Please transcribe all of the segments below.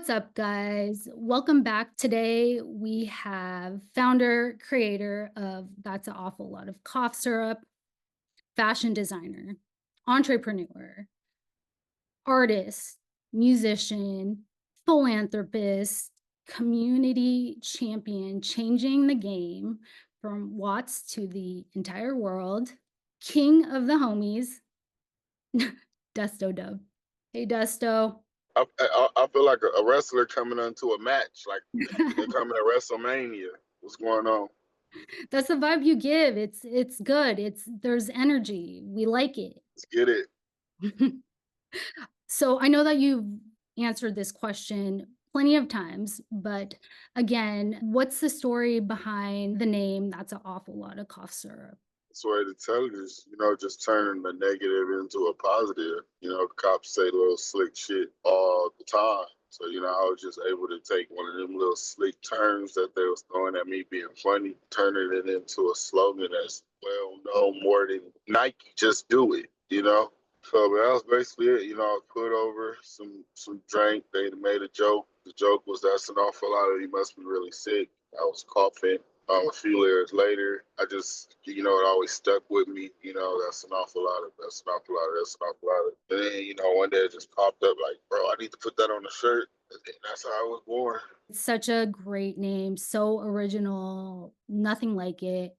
What's up, guys? Welcome back. Today we have founder, creator of That's an Awful Lot of Cough Syrup, fashion designer, entrepreneur, artist, musician, philanthropist, community champion, changing the game from Watts to the entire world, king of the homies, Desto Dubb. Hey, Desto. I feel like a wrestler coming into a match, like they're coming to WrestleMania. What's going on? That's the vibe you give. It's good. There's energy. We like it. Let's get it. So I know that you've answered this question plenty of times, but again, what's the story behind the name That's an Awful Lot of Cough Syrup? That's the way to tell it is, just turning the negative into a positive. Cops say little slick shit all the time. So, I was just able to take one of them little slick terms that they was throwing at me being funny, turning it into a slogan that's well known more than Nike, just do it. So but that was basically it. I put over some drink. They made a joke. The joke was that's an awful lot of he must be really sick. I was coughing. A few years later, I just it always stuck with me. That's an awful lot of that's an awful lot of that's an awful lot of. And then one day it just popped up like, bro, I need to put that on the shirt. And that's how I was born. It's such a great name, so original, nothing like it.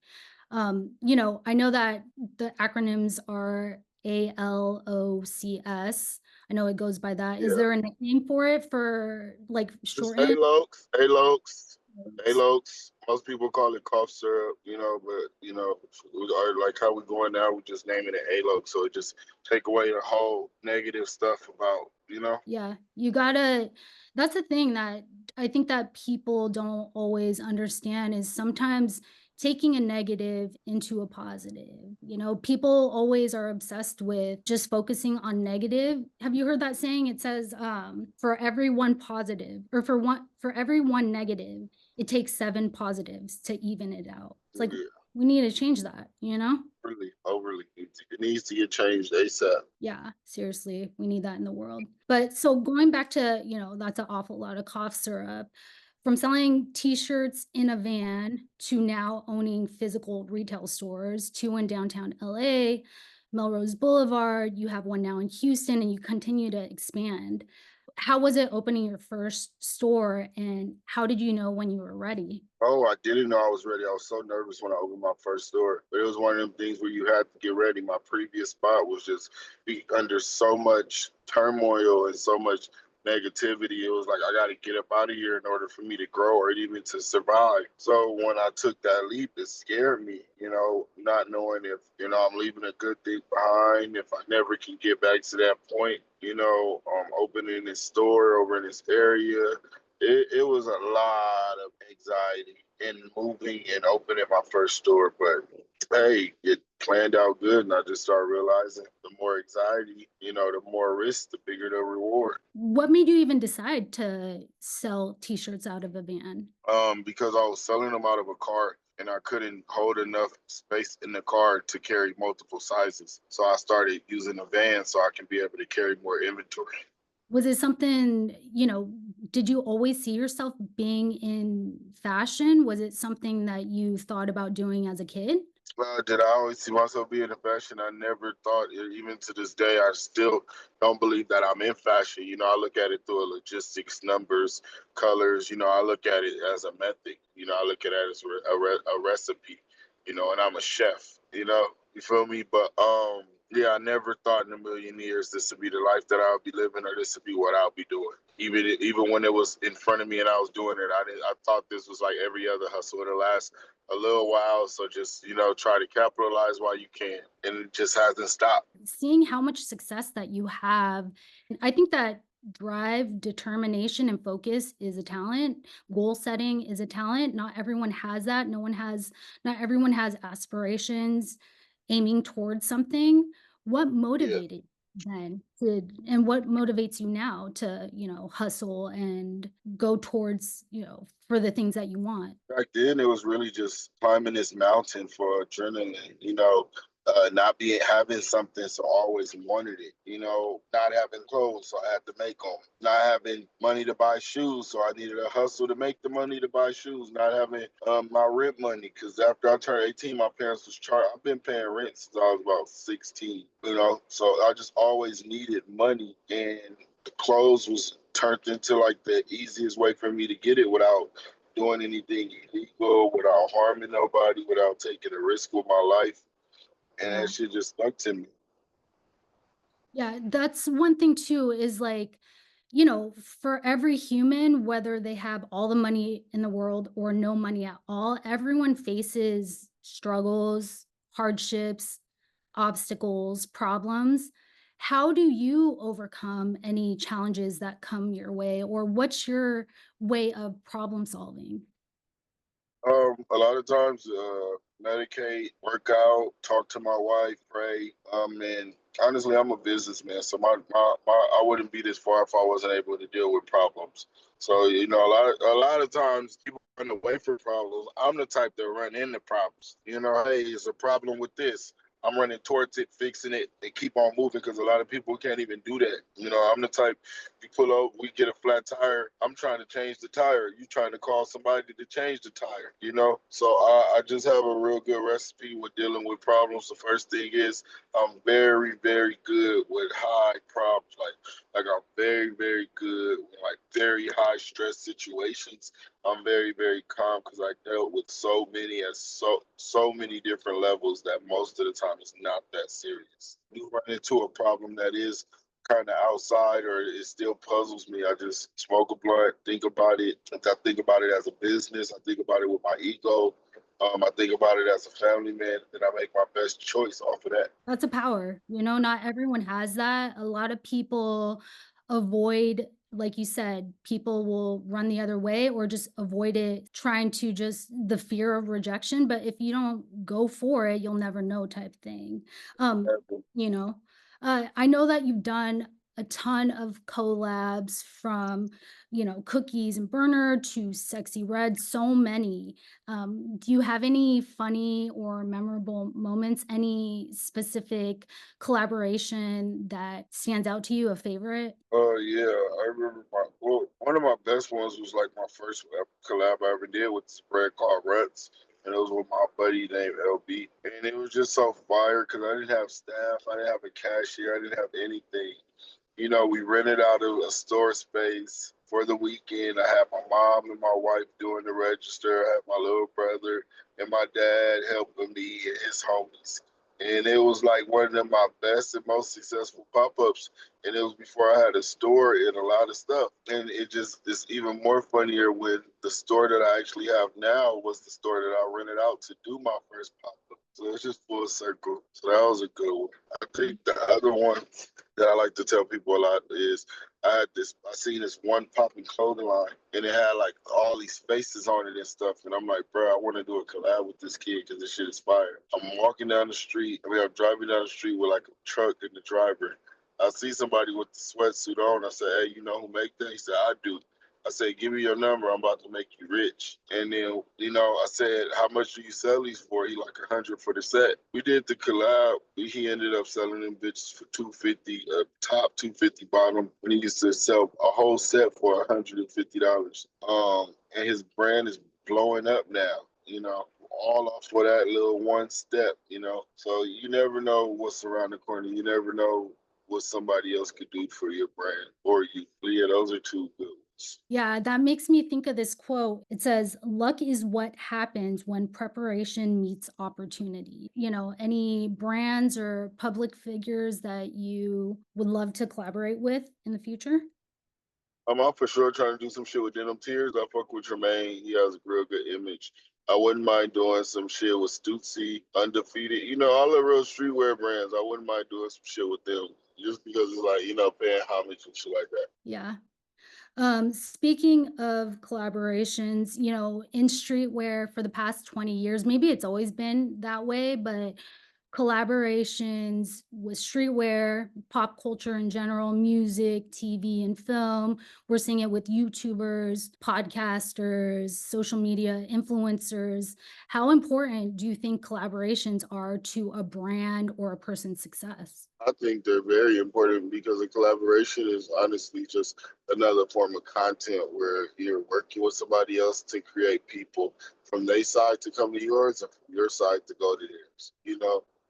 I know that the acronyms are ALOCS. I know it goes by that. Is Yeah, there a nickname for it for like just shorthand? A-Lokes. Most people call it cough syrup, but we are like how we going now. We just naming it A-Loke, so it just take away the whole negative stuff about. Yeah, you gotta that's the thing that I think that people don't always understand is sometimes taking a negative into a positive. People always are obsessed with just focusing on negative. Have you heard that saying? It says, for every one positive or for every one negative, it takes seven positives to even it out. It's like Yeah, we need to change that, you know? really overly. It needs to get changed ASAP. Yeah, seriously, we need that in the world. But so going back to, that's an awful lot of cough syrup. From selling t-shirts in a van to now owning physical retail stores, two in downtown LA, Melrose Boulevard, you have one now in Houston and you continue to expand. How was it opening your first store and how did you know when you were ready? Oh, I didn't know I was ready. I was so nervous when I opened my first store. But it was one of them things where you had to get ready. My previous spot was just be under so much turmoil and so much negativity. It was like I got to get up out of here in order for me to grow or even to survive. So when I took that leap, it scared me, not knowing if, I'm leaving a good thing behind, if I never can get back to that point, opening this store over in this area. It was a lot of anxiety in moving and opening my first store, but hey, it planned out good, and I just started realizing the more anxiety, the more risk, the bigger the reward. What made you even decide to sell t-shirts out of a van? Because I was selling them out of a cart and I couldn't hold enough space in the car to carry multiple sizes. So I started using a van so I can be able to carry more inventory. Was it something, did you always see yourself being in fashion? Was it something that you thought about doing as a kid? Did I always see myself being in fashion? I never thought, even to this day, I still don't believe that I'm in fashion. I look at it through a logistics, numbers, colors. I look at it as a method. I look at it as a recipe. And I'm a chef. You feel me? But yeah, I never thought in a million years this would be the life that I would be living, or this would be what I would be doing. Even when it was in front of me and I was doing it, I thought this was like every other hustle. It'll last a little while, so just try to capitalize while you can, and it just hasn't stopped. Seeing how much success that you have, I think that drive, determination, and focus is a talent. Goal setting is a talent. Not everyone has that. Not everyone has aspirations aiming towards something. What Yeah, motivated then and what motivates you now to, hustle and go towards, for the things that you want? back then it was really just climbing this mountain for adrenaline. not being having something, so I always wanted it. Not having clothes, so I had to make them. Not having money to buy shoes, so I needed a hustle to make the money to buy shoes. Not having my rent money, because after I turned 18, my parents was charged. I've been paying rent since I was about 16. So I just always needed money, and the clothes was turned into like the easiest way for me to get it without doing anything illegal, without harming nobody, without taking a risk with my life, and Yeah. that shit just stuck to me. Yeah, that's one thing too is like, for every human, whether they have all the money in the world or no money at all, everyone faces struggles, hardships, obstacles, problems. How do you overcome any challenges that come your way, or what's your way of problem solving? A lot of times, medicate, work out, talk to my wife, pray. And honestly, I'm a businessman, so I wouldn't be this far if I wasn't able to deal with problems. So a lot of times people run away from problems. I'm the type that run into problems. Hey, it's a problem with this. I'm running towards it, fixing it, and keep on moving, because a lot of people can't even do that. I'm the type, you pull up, we get a flat tire. I'm trying to change the tire. You trying to call somebody to change the tire. So I just have a real good recipe with dealing with problems. The first thing is I'm very, very good with high problems. Like I'm very, very good with like very high stress situations. I'm very, very calm because I dealt with so many at so many different levels that most of the time it's not that serious. You run into a problem that is kind of outside or it still puzzles me. I just smoke a blunt, think about it. I think about it as a business. I think about it with my ego. I think about it as a family man, and I make my best choice off of that. That's a power, not everyone has that. A lot of people avoid, like you said, people will run the other way or just avoid it, trying to just the fear of rejection. But if you don't go for it, you'll never know type thing. Um, you know, I know that you've done a ton of collabs from, cookies and burner to sexy red, so many. Do you have any funny or memorable moments? Any specific collaboration that stands out to you, a favorite? Yeah, I remember one of my best ones was like my first collab I ever did with this brand called Ruts, and it was with my buddy named LB, and it was just so fire because I didn't have staff, I didn't have a cashier, I didn't have anything. We rented out a store space for the weekend. I had my mom and my wife doing the register. I had my little brother and my dad helping me and his homies. And it was like one of my best and most successful pop-ups. And it was before I had a store and a lot of stuff. And it's even more funnier when the store that I actually have now was the store that I rented out to do my first pop-up. So it's just full circle. So that was a good one. I think the other one that I like to tell people a lot is I seen this one popping clothing line and it had like all these faces on it and stuff. And I'm like, bro, I want to do a collab with this kid because this shit is fire. I'm walking down the street. I'm driving down the street with like a truck and the driver. I see somebody with the sweatsuit on. I said, hey, you know who make that? He said, I do. I said, give me your number. I'm about to make you rich. And then, I said, how much do you sell these for? He like 100 for the set. We did the collab. He ended up selling them bitches for 250, top 250 bottom. When he used to sell a whole set for $150. And his brand is blowing up now. All off for that little one step. So you never know what's around the corner. You never know what somebody else could do for your brand or you. But yeah, those are two good ones. Yeah, that makes me think of this quote. It says, luck is what happens when preparation meets opportunity. Any brands or public figures that you would love to collaborate with in the future? I'm out for sure trying to do some shit with Denim Tears. I fuck with Jermaine. He has a real good image. I wouldn't mind doing some shit with Stutzy, Undefeated. All the real streetwear brands. I wouldn't mind doing some shit with them. Just because it's like, paying homage and shit like that. Yeah. Speaking of collaborations, in streetwear for the past 20 years, maybe it's always been that way, but collaborations with streetwear, pop culture in general, music, TV, and film. We're seeing it with YouTubers, podcasters, social media influencers. How important do you think collaborations are to a brand or a person's success? I think they're very important because a collaboration is honestly just another form of content where you're working with somebody else to create people from their side to come to yours and from your side to go to theirs.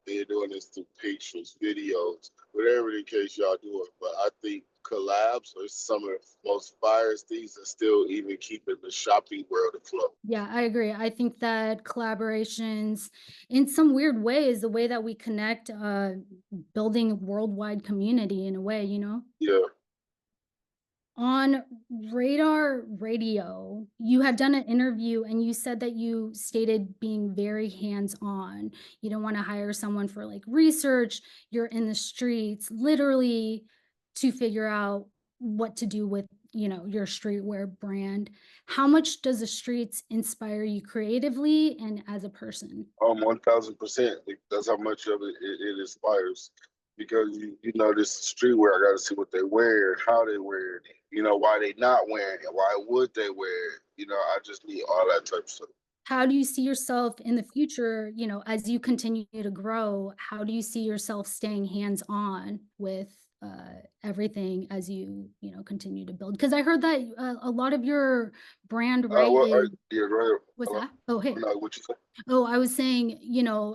They're doing this through pictures, videos, whatever the case y'all doing. But I think collabs are some of the most fires things that still even keeping the shopping world afloat. Yeah, I agree. I think that collaborations, in some weird ways, the way that we connect, building a worldwide community in a way, you know? Yeah. On Radar Radio, you had done an interview and you said that you stated being very hands-on. You don't wanna hire someone for, like, research, you're in the streets literally to figure out what to do with, your streetwear brand. How much does the streets inspire you creatively and as a person? 1000%. That's how much of it inspires. Because this streetwear, I gotta see what they wear, how they wear it, why they not wearing it, why would they wear it? I just need all that type of stuff. How do you see yourself in the future, as you continue to grow? How do you see yourself staying hands-on with, everything as continue to build? Because I heard that, a lot of your brand, right, Well, is yeah, right. what's Hello? that? Oh, hey. No, what you say? Oh, I was saying,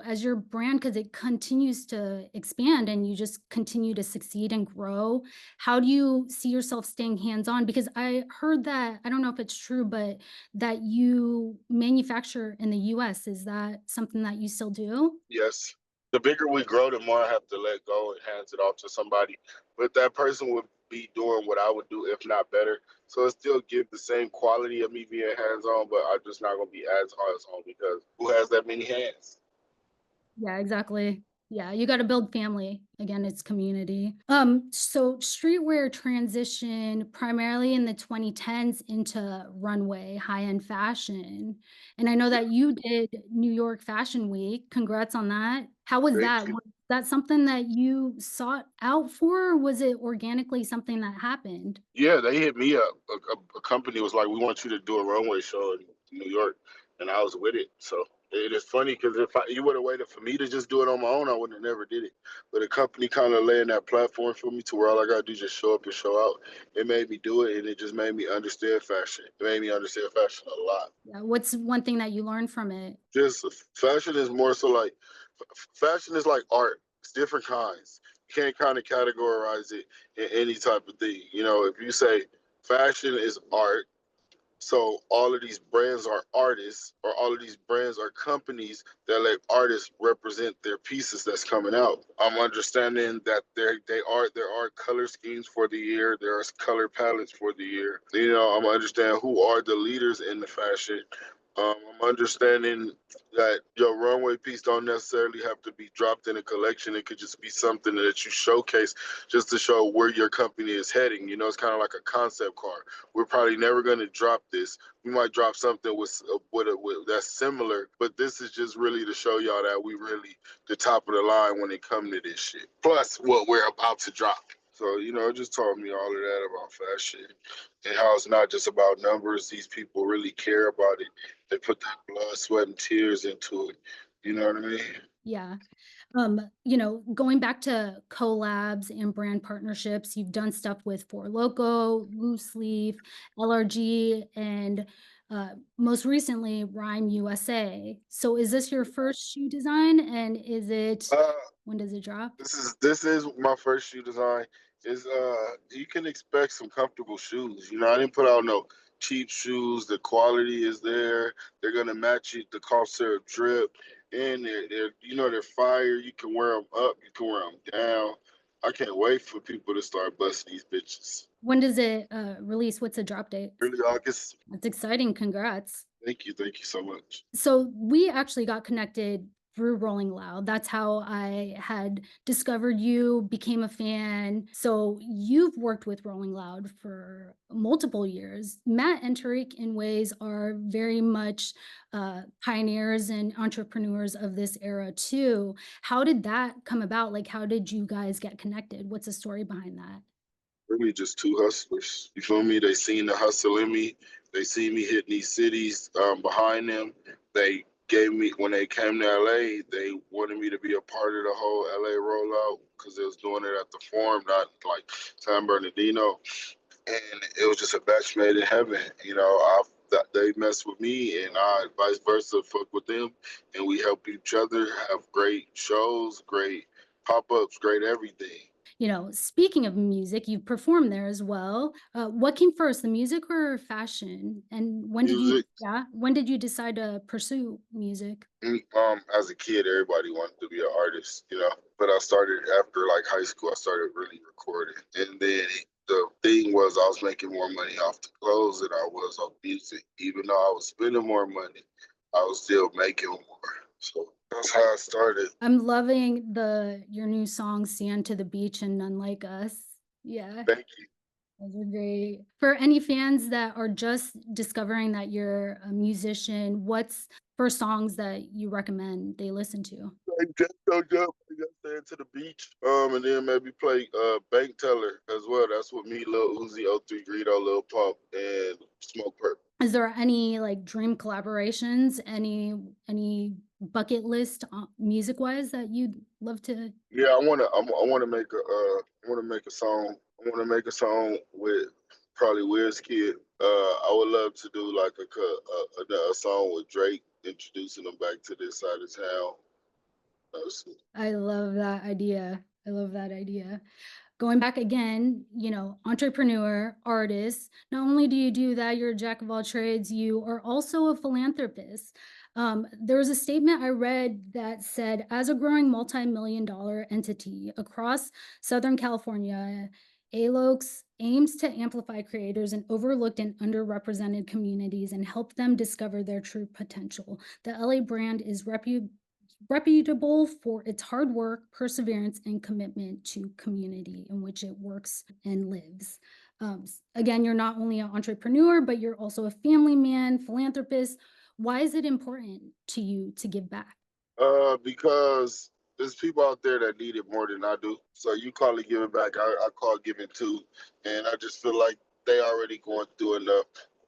as your brand, because it continues to expand and you just continue to succeed and grow, how do you see yourself staying hands-on? Because I heard that, I don't know if it's true, but that you manufacture in the US. Is that something that you still do? Yes. The bigger we grow, the more I have to let go and hands it off to somebody. But that person would be doing what I would do, if not better. So it still give the same quality of me being hands on, but I'm just not gonna be as hands on because who has that many hands? Yeah, exactly. Yeah, you gotta build family. Again, it's community. So streetwear transition primarily in the 2010s into runway, high-end fashion. And I know that you did New York Fashion Week. Congrats on that. How was Thank that? you. Was that something that you sought out for, or was it organically something that happened? Yeah, they hit me up. A company was like, "We want you to do a runway show in New York," and I was with it. So it is funny because if you would have waited for me to just do it on my own, I would have never did it. But a company kind of laying that platform for me to where all I gotta do is just show up and show out. It made me do it, and it just made me understand fashion. It made me understand fashion a lot. Yeah, what's one thing that you learned from it? Just fashion is more so like fashion is like art. It's different kinds. You can't kind of categorize it in any type of thing. If you say fashion is art, so all of these brands are artists, or all of these brands are companies that let artists represent their pieces that's coming out. I'm understanding that there are color schemes for the year, there are color palettes for the year. I'm understanding who are the leaders in the fashion. I'm understanding that your runway piece don't necessarily have to be dropped in a collection. It could just be something that you showcase just to show where your company is heading. It's kind of like a concept car. We're probably never going to drop this. We might drop something with that's similar, but this is just really to show y'all that we really the top of the line when it comes to this shit. Plus what we're about to drop. So, it just taught me all of that about fashion and how it's not just about numbers. These people really care about it. They put their blood, sweat, and tears into it. You know what I mean? Yeah. Going back to collabs and brand partnerships, you've done stuff with Four Loko, Loose Leaf, LRG, and most recently Rhyme USA. So is this your first shoe design and Uh, when does it drop? this is my first shoe design. Is You can expect some comfortable shoes. I didn't put out no cheap shoes. The quality is there. They're gonna match it, the cough syrup drip, and they're fire. You can wear them up. You can wear them down. I can't wait for people to start busting these bitches. When does it release? What's the drop date? Early August. That's exciting. Congrats. Thank you so much. So we actually got connected through Rolling Loud. That's how I had discovered you, became a fan. So you've worked with Rolling Loud for multiple years. Matt and Tariq, in ways, are very much pioneers and entrepreneurs of this era too. How did that come about? Like, how did you guys get connected? What's the story behind that? Really just two hustlers. You feel me? They seen the hustle in me. They see me hitting these cities behind them. They gave me when they came to LA. They wanted me to be a part of the whole LA rollout because they was doing it at the Forum, not like San Bernardino. And it was just a match made in heaven. They mess with me, and I vice versa fuck with them, and we help each other have great shows, great pop ups, great everything. Speaking of music, you've performed there as well. What came first, the music or fashion? And Music. when did you decide to pursue music? As a kid, everybody wanted to be an artist, But I started after like high school. I started really recording, and then the thing was I was making more money off the clothes than I was off music. Even though I was spending more money, I was still making more. So that's how I started. I'm loving your new song, "Sand to the Beach" and "None Like Us." Yeah, Thank you. those are great. For any fans that are just discovering that you're a musician, what's first songs that you recommend they listen to? Like Desto Dubb, I got stand to the beach. And then maybe play Bank Teller as well. That's what me, Lil Uzi, O3 Greedo, Lil Pump, and Smokepurpp. Is there any, like, dream collaborations, any bucket list, music-wise that you'd love to. Yeah, I wanna make a song. I wanna make a song with probably Kid. I would love to do like a song with Drake, introducing them back to this side of town. I love that idea. I love that idea. Going back again, entrepreneur, artist, not only do you do that, you're a jack of all trades, you are also a philanthropist. There was a statement I read that said, as a growing multi-million dollar entity across Southern California, ALOX aims to amplify creators in overlooked and underrepresented communities and help them discover their true potential. The LA brand is reputable for its hard work, perseverance, and commitment to community in which it works and lives. Again, you're not only an entrepreneur, but you're also a family man, philanthropist. Why is it important to you to give back? Because there's people out there that need it more than I do. So you call it giving back. I call giving too. And I just feel like they already going through enough.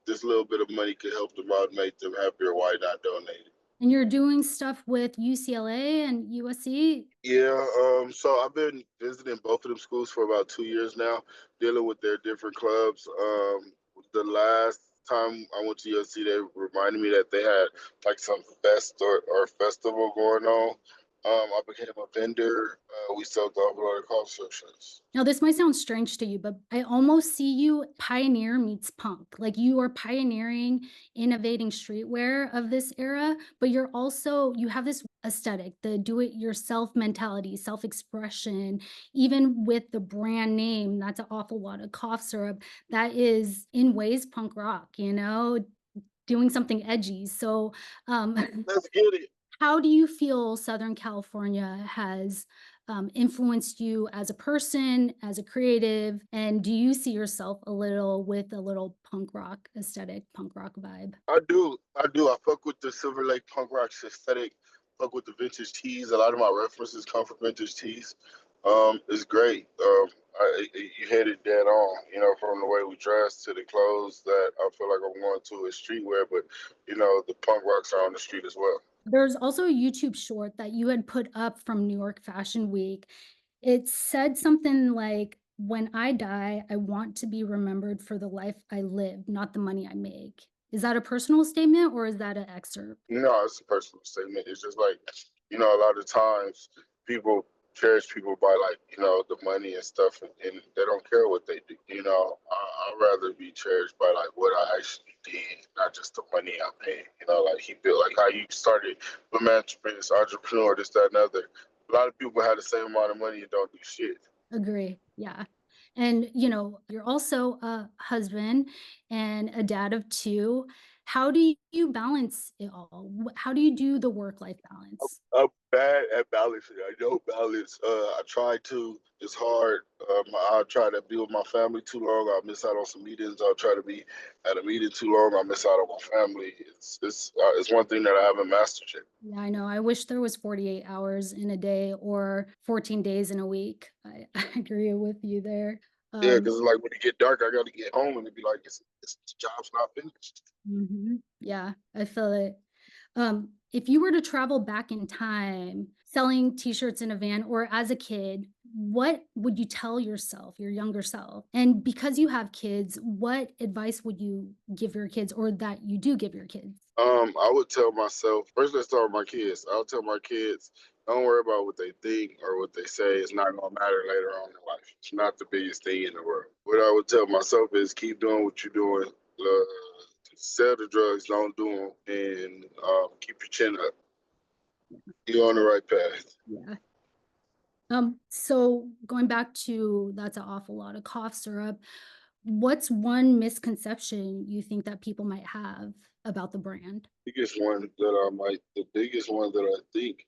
This little bit of money could help them out, make them happier. Why not donate it? And you're doing stuff with UCLA and USC. Yeah, so I've been visiting both of them schools for about 2 years now, dealing with their different clubs. The last time I went to USC, they reminded me that they had like some fest or festival going on. I became a vendor. We sold a whole lot of coffee subscriptions. Now, this might sound strange to you, but I almost see you pioneer meets punk. Like you are pioneering, innovating streetwear of this era, but you have this aesthetic, the do it yourself mentality, self expression, even with the brand name. That's an awful lot of cough syrup. That is, in ways, punk rock, doing something edgy. So, um, Let's get it. how do you feel Southern California has influenced you as a person, as a creative? And do you see yourself with a little punk rock aesthetic, punk rock vibe? I do. I do. I fuck with the Silver Lake punk rock aesthetic. Fuck with the vintage tees. A lot of my references come from vintage tees. It's great. You hit it dead on. From the way we dress to the clothes that I feel like I'm going to is streetwear, but the punk rocks are on the street as well. There's also a YouTube short that you had put up from New York Fashion Week. It said something like, "When I die, I want to be remembered for the life I lived, not the money I make." Is that a personal statement or is that an excerpt? No, it's a personal statement. It's just like, a lot of times people cherish people by like, the money and stuff, and they don't care what they do. I'd rather be cherished by like what I actually did, not just the money I made. Like he built, like how you started philanthropist, entrepreneur, this, that, and other. A lot of people have the same amount of money and don't do shit. Agree. Yeah. And, you're also a husband and a dad of two. How do you balance it all? How do you do the work-life balance? I'm bad at balancing. I don't balance. I try to. It's hard. I'll try to be with my family too long. I'll miss out on some meetings. I'll try to be at a meeting too long. I'll miss out on my family. It's one thing that I haven't mastered yet. Yeah, I know. I wish there was 48 hours in a day or 14 days in a week. I agree with you there. Yeah, Um, because like when it get dark, I got to get home and it be like this job's not finished. yeah, I feel it. If you were to travel back in time, selling t-shirts in a van or as a kid, what would you tell yourself, your younger self? And because you have kids, what advice would you give your kids or that you do give your kids? I would tell myself first. Let's start with my kids. I'll tell my kids, don't worry about what they think or what they say. It's not gonna matter later on in life. It's not the biggest thing in the world. What I would tell myself is keep doing what you're doing. Sell the drugs, don't do them, and keep your chin up. You're on the right path. Yeah. So going back to that's an awful lot of cough syrup. What's one misconception you think that people might have about the brand? The biggest one that I think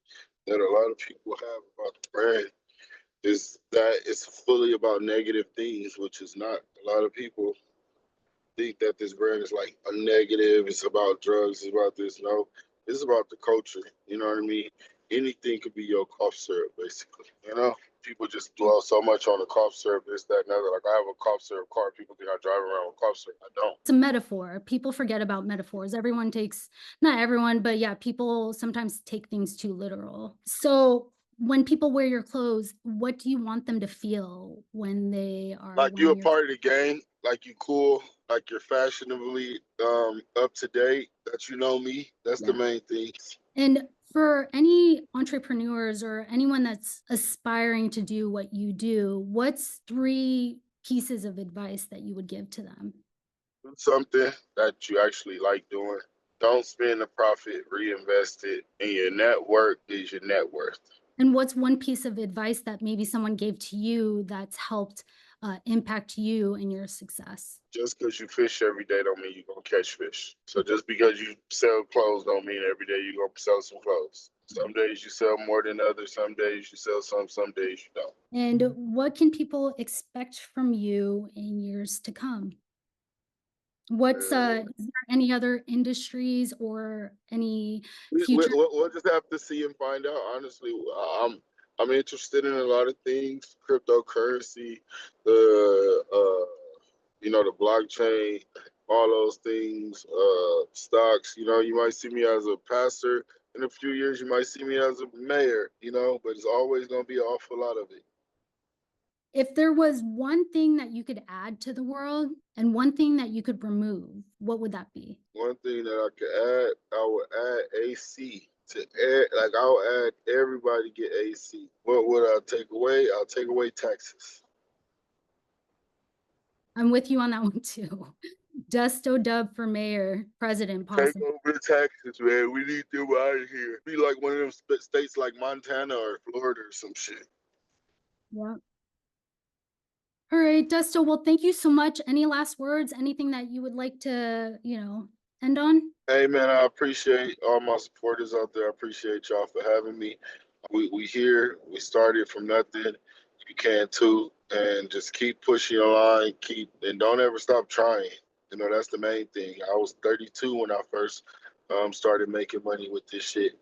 that a lot of people have about the brand is that it's fully about negative things, which is not. A lot of people think that this brand is like a negative. It's about drugs. It's about this. No, it's about the culture. You know what I mean? Anything could be your cough syrup, basically. You know, people just dwell so much on the cough syrup, this, that, and other. Like I have a cough syrup car. People think I drive around with cough syrup. I don't. It's a metaphor. People forget about metaphors. Everyone takes, not everyone, but yeah, people sometimes take things too literal. So when people wear your clothes, what do you want them to feel when they are Like you a wearing your part of the game. Like you cool. Like you're fashionably up to date. That you know me. That's the yeah. main thing. And for any entrepreneurs or anyone that's aspiring to do what you do, what's 3 pieces of advice that you would give to them? Do something that you actually like doing. Don't spend the profit, reinvest it, and your network is your net worth. And what's one piece of advice that maybe someone gave to you that's helped, impact you and your success? Just because you fish every day don't mean you're gonna catch fish. So just because you sell clothes don't mean every day you're gonna sell some clothes. Some days you sell more than others, some days you sell some days you don't. And what can people expect from you in years to come? Uh, Is there any other industries or any future? we'll just have to see and find out. Honestly, I'm interested in a lot of things, cryptocurrency, the the blockchain, all those things, stocks. You might see me as a pastor in a few years. You might see me as a mayor. But it's always gonna be an awful lot of it. If there was one thing that you could add to the world and one thing that you could remove, what would that be? One thing that I could add, I would add AC to add. Like I'll add everybody get AC. What would I take away? I'll take away taxes. I'm with you on that one too. Desto Dubb for mayor, president, Take possible. over the taxes, man. We need them out of here. Be like one of them states like Montana or Florida or some shit. Yeah. All right, Desto. Well, thank you so much. Any last words? Anything that you would like to, end on? Hey man, I appreciate all my supporters out there. I appreciate y'all for having me. We here. We started from nothing. You can too, and just keep pushing your line. And don't ever stop trying. That's the main thing. I was 32 when I first started making money with this shit.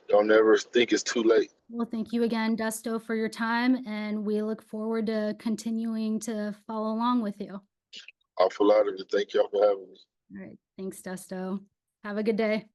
Don't ever think it's too late. Well, thank you again, Desto, for your time, and we look forward to continuing to follow along with you. Awful lot of it. Thank y'all for having me. All right, thanks, Desto. Have a good day.